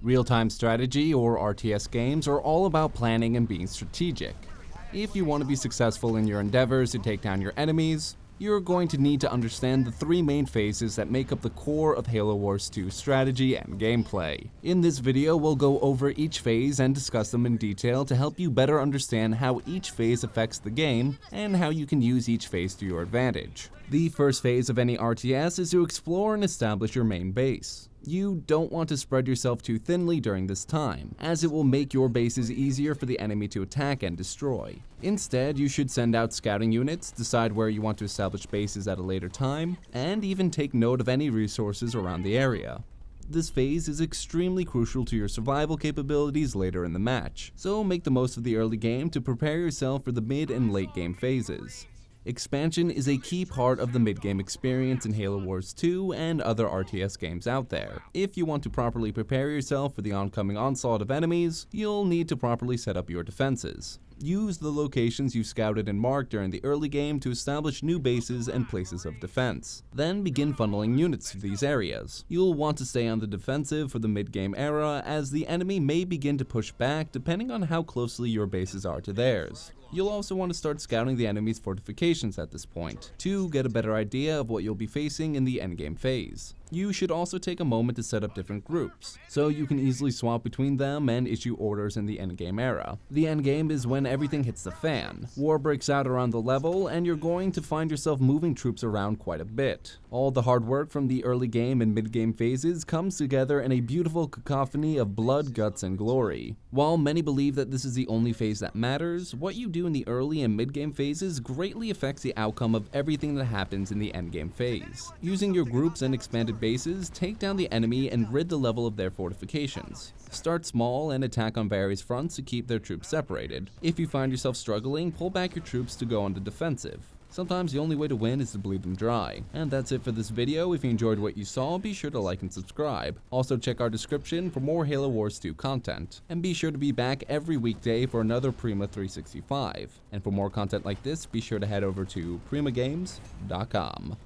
Real-time strategy, or RTS games, are all about planning and being strategic. If you want to be successful in your endeavors to take down your enemies, you're going to need to understand the three main phases that make up the core of Halo Wars 2 strategy and gameplay. In this video, we'll go over each phase and discuss them in detail to help you better understand how each phase affects the game and how you can use each phase to your advantage. The first phase of any RTS is to explore and establish your main base. You don't want to spread yourself too thinly during this time, as it will make your bases easier for the enemy to attack and destroy. Instead, you should send out scouting units, decide where you want to establish bases at a later time, and even take note of any resources around the area. This phase is extremely crucial to your survival capabilities later in the match, so make the most of the early game to prepare yourself for the mid and late game phases. Expansion is a key part of the mid-game experience in Halo Wars 2 and other RTS games out there. If you want to properly prepare yourself for the oncoming onslaught of enemies, you'll need to properly set up your defenses. Use the locations you scouted and marked during the early game to establish new bases and places of defense. Then begin funneling units to these areas. You'll want to stay on the defensive for the mid-game era, as the enemy may begin to push back depending on how closely your bases are to theirs. You'll also want to start scouting the enemy's fortifications at this point, to get a better idea of what you'll be facing in the endgame phase. You should also take a moment to set up different groups, so you can easily swap between them and issue orders in the endgame era. The endgame is when everything hits the fan. War breaks out around the level, and you're going to find yourself moving troops around quite a bit. All the hard work from the early game and mid-game phases comes together in a beautiful cacophony of blood, guts, and glory. While many believe that this is the only phase that matters, what you do in the early and mid-game phases greatly affects the outcome of everything that happens in the endgame phase. Using your groups and expanded bases, take down the enemy and rid the level of their fortifications. Start small and attack on various fronts to keep their troops separated. If you find yourself struggling, pull back your troops to go on the defensive. Sometimes the only way to win is to bleed them dry. And that's it for this video. If you enjoyed what you saw, be sure to like and subscribe. Also check our description for more Halo Wars 2 content. And be sure to be back every weekday for another Prima 365. And for more content like this, be sure to head over to primagames.com.